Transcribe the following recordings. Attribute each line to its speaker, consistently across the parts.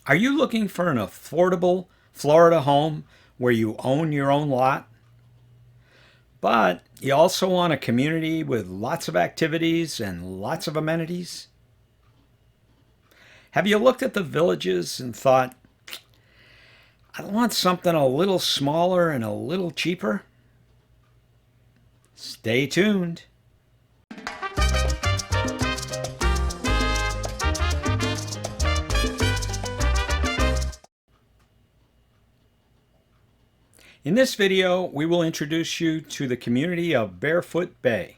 Speaker 1: Are you looking for an affordable Florida home where you own your own lot, but you also want a community with lots of activities and lots of amenities? Have you looked at the villages and thought, I want something a little smaller and a little cheaper? Stay tuned. In this video, we will introduce you to the community of Barefoot Bay.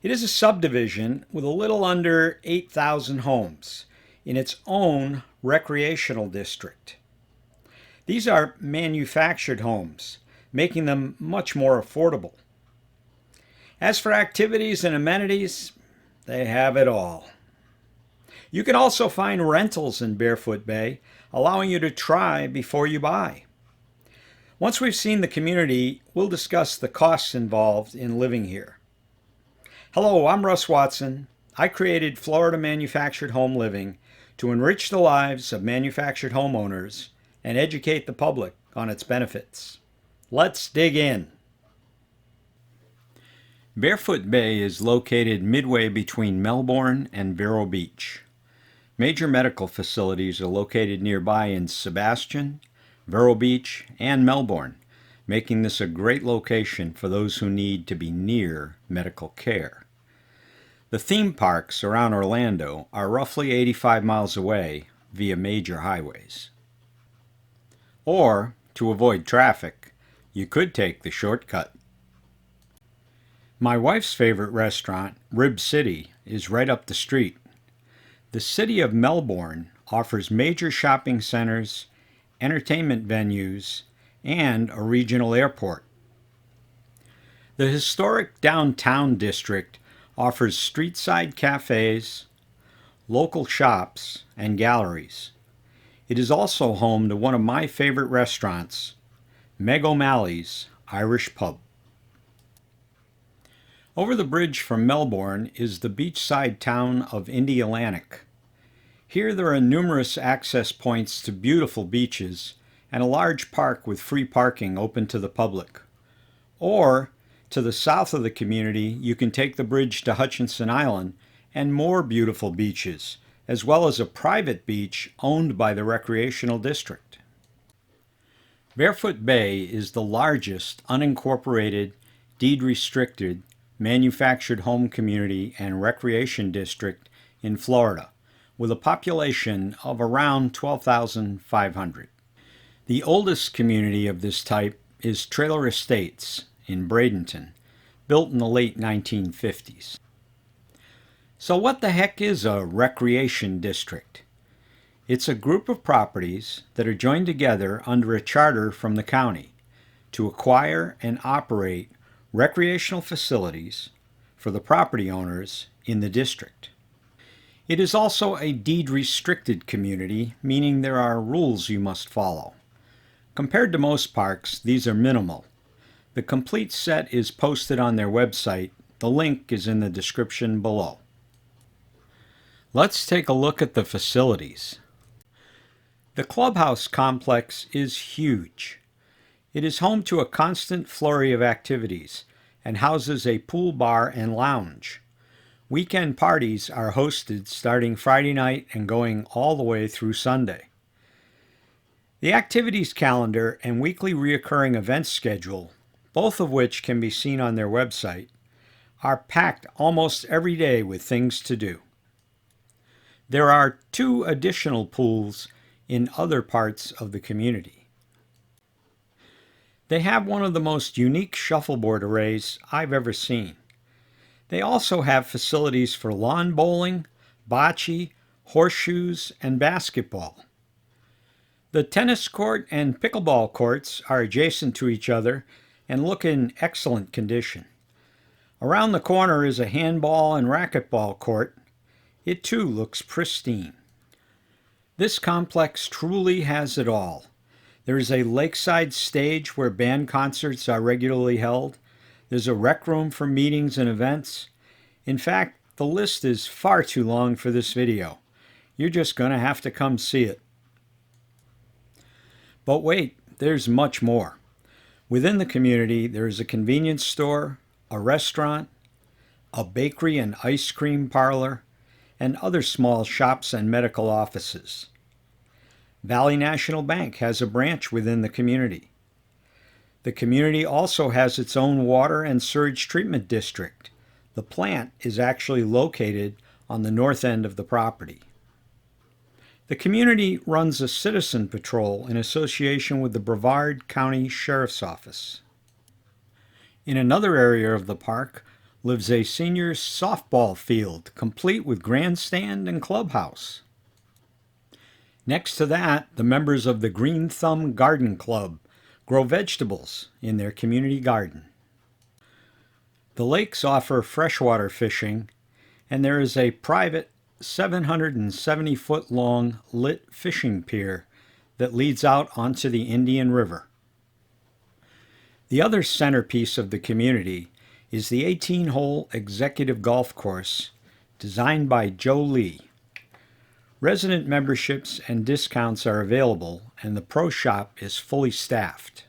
Speaker 1: It is a subdivision with a little under 8,000 homes in its own recreational district. These are manufactured homes, making them much more affordable. As for activities and amenities, they have it all. You can also find rentals in Barefoot Bay, allowing you to try before you buy. Once we've seen the community, we'll discuss the costs involved in living here. Hello, I'm Russ Watson. I created Florida Manufactured Home Living to enrich the lives of manufactured homeowners and educate the public on its benefits. Let's dig in. Barefoot Bay is located midway between Melbourne and Vero Beach. Major medical facilities are located nearby in Sebastian, Vero Beach, and Melbourne, making this a great location for those who need to be near medical care. The theme parks around Orlando are roughly 85 miles away via major highways. Or, to avoid traffic, you could take the shortcut. My wife's favorite restaurant, Rib City, is right up the street. The city of Melbourne offers major shopping centers, entertainment venues, and a regional airport. The historic downtown district offers street-side cafes, local shops, and galleries. It is also home to one of my favorite restaurants, Meg O'Malley's Irish Pub. Over the bridge from Melbourne is the beachside town of Indialantic. Here there are numerous access points to beautiful beaches and a large park with free parking open to the public. Or, to the south of the community, you can take the bridge to Hutchinson Island and more beautiful beaches, as well as a private beach owned by the recreational district. Barefoot Bay is the largest unincorporated, deed-restricted, manufactured home community and recreation district in Florida, with a population of around 12,500. The oldest community of this type is Trailer Estates in Bradenton, built in the late 1950s. So what the heck is a recreation district? It's a group of properties that are joined together under a charter from the county to acquire and operate recreational facilities for the property owners in the district. It is also a deed-restricted community, meaning there are rules you must follow. Compared to most parks, these are minimal. The complete set is posted on their website. The link is in the description below. Let's take a look at the facilities. The Clubhouse complex is huge. It is home to a constant flurry of activities and houses a pool bar and lounge. Weekend parties are hosted starting Friday night and going all the way through Sunday. The activities calendar and weekly reoccurring events schedule, both of which can be seen on their website, are packed almost every day with things to do. There are 2 additional pools in other parts of the community. They have one of the most unique shuffleboard arrays I've ever seen. They also have facilities for lawn bowling, bocce, horseshoes, and basketball. The tennis court and pickleball courts are adjacent to each other and look in excellent condition. Around the corner is a handball and racquetball court. It too looks pristine. This complex truly has it all. There is a lakeside stage where band concerts are regularly held. There's a rec room for meetings and events. In fact, the list is far too long for this video. You're just going to have to come see it. But wait, there's much more. Within the community, there is a convenience store, a restaurant, a bakery and ice cream parlor, and other small shops and medical offices. Valley National Bank has a branch within the community. The community also has its own water and sewage treatment district. The plant is actually located on the north end of the property. The community runs a citizen patrol in association with the Brevard County Sheriff's Office. In another area of the park lives a senior softball field, complete with grandstand and clubhouse. Next to that, the members of the Green Thumb Garden Club grow vegetables in their community garden. The lakes offer freshwater fishing, and there is a private 770-foot-long lit fishing pier that leads out onto the Indian River. The other centerpiece of the community is the 18-hole executive golf course designed by Joe Lee. Resident memberships and discounts are available, and the pro shop is fully staffed.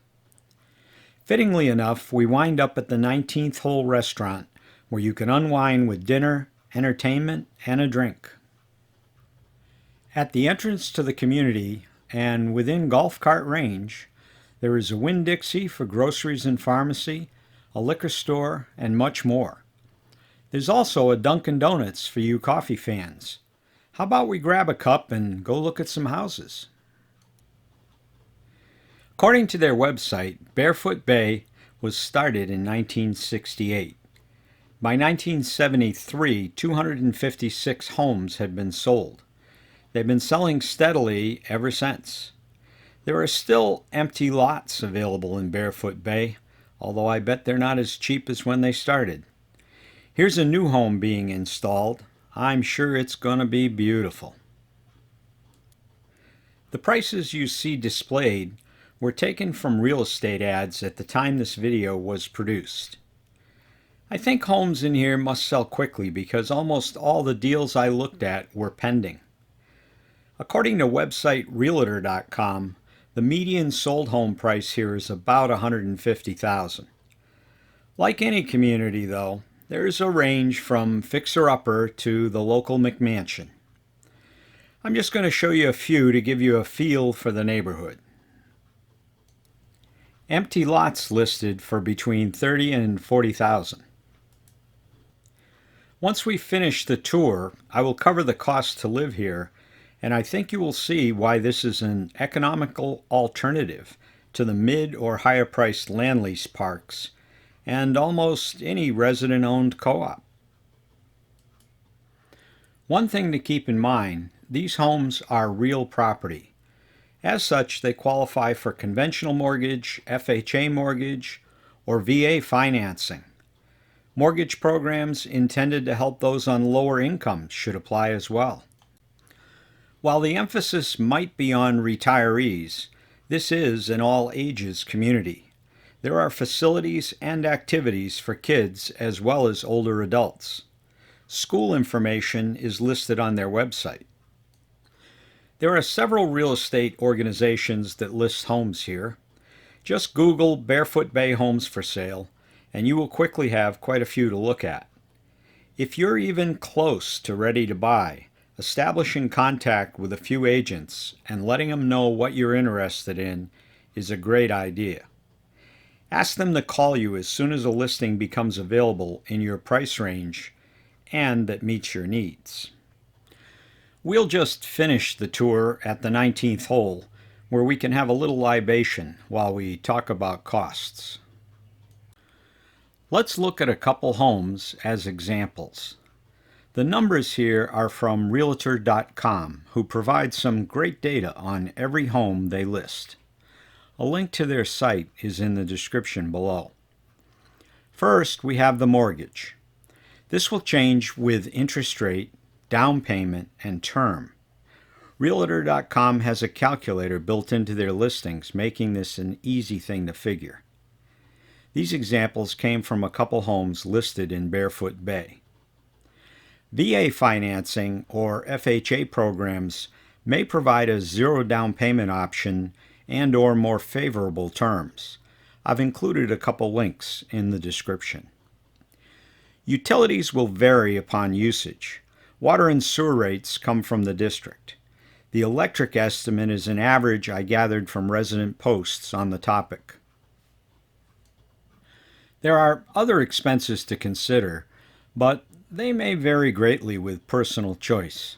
Speaker 1: Fittingly enough, we wind up at the 19th hole restaurant, where you can unwind with dinner, entertainment, and a drink. At the entrance to the community, and within golf cart range, there is a Winn-Dixie for groceries and pharmacy, a liquor store, and much more. There's also a Dunkin' Donuts for you coffee fans. How about we grab a cup and go look at some houses? According to their website, Barefoot Bay was started in 1968. By 1973, 256 homes had been sold. They've been selling steadily ever since. There are still empty lots available in Barefoot Bay, although I bet they're not as cheap as when they started. Here's a new home being installed. I'm sure it's going to be beautiful. The prices you see displayed were taken from real estate ads at the time this video was produced. I think homes in here must sell quickly because almost all the deals I looked at were pending. According to website Realtor.com, the median sold home price here is about $150,000. Like any community, though, there's a range from fixer-upper to the local McMansion. I'm just going to show you a few to give you a feel for the neighborhood. Empty lots listed for between $30,000 and $40,000. Once we finish the tour, I will cover the cost to live here, and I think you will see why this is an economical alternative to the mid or higher priced land lease parks and almost any resident-owned co-op. One thing to keep in mind, these homes are real property. As such, they qualify for conventional mortgage, FHA mortgage, or VA financing. Mortgage programs intended to help those on lower incomes should apply as well. While the emphasis might be on retirees, this is an all-ages community. There are facilities and activities for kids as well as older adults. School information is listed on their website. There are several real estate organizations that list homes here. Just Google Barefoot Bay Homes for Sale, and you will quickly have quite a few to look at. If you're even close to ready to buy, establishing contact with a few agents and letting them know what you're interested in is a great idea. Ask them to call you as soon as a listing becomes available in your price range and that meets your needs. We'll just finish the tour at the 19th hole, where we can have a little libation while we talk about costs. Let's look at a couple homes as examples. The numbers here are from Realtor.com, who provide some great data on every home they list. A link to their site is in the description below. First, we have the mortgage. This will change with interest rate, down payment, and term. Realtor.com has a calculator built into their listings, making this an easy thing to figure. These examples came from a couple homes listed in Barefoot Bay. VA financing or FHA programs may provide a zero down payment option and/or more favorable terms. I've included a couple links in the description. Utilities will vary upon usage. Water and sewer rates come from the district. The electric estimate is an average I gathered from resident posts on the topic. There are other expenses to consider, but they may vary greatly with personal choice.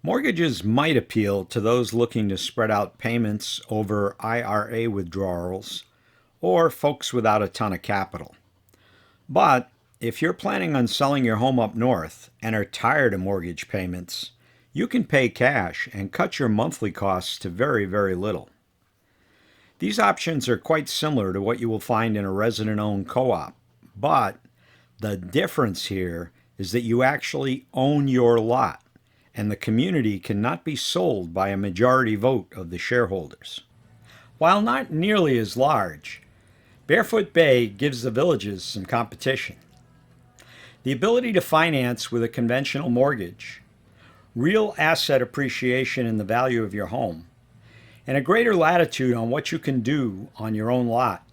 Speaker 1: Mortgages might appeal to those looking to spread out payments over IRA withdrawals or folks without a ton of capital. But if you're planning on selling your home up north and are tired of mortgage payments, you can pay cash and cut your monthly costs to very, very little. These options are quite similar to what you will find in a resident-owned co-op, but the difference here is that you actually own your lot, and the community cannot be sold by a majority vote of the shareholders. While not nearly as large, Barefoot Bay gives the villages some competition. The ability to finance with a conventional mortgage, real asset appreciation in the value of your home, and a greater latitude on what you can do on your own lot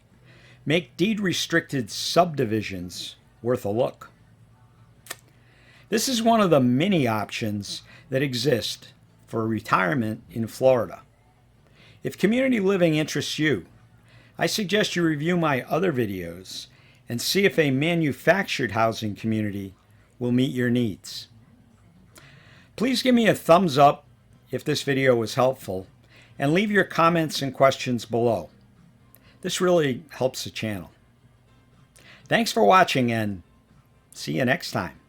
Speaker 1: make deed-restricted subdivisions worth a look. This is one of the many options that exist for retirement in Florida. If community living interests you, I suggest you review my other videos and see if a manufactured housing community will meet your needs. Please give me a thumbs up if this video was helpful, and leave your comments and questions below. This really helps the channel. Thanks for watching, and see you next time.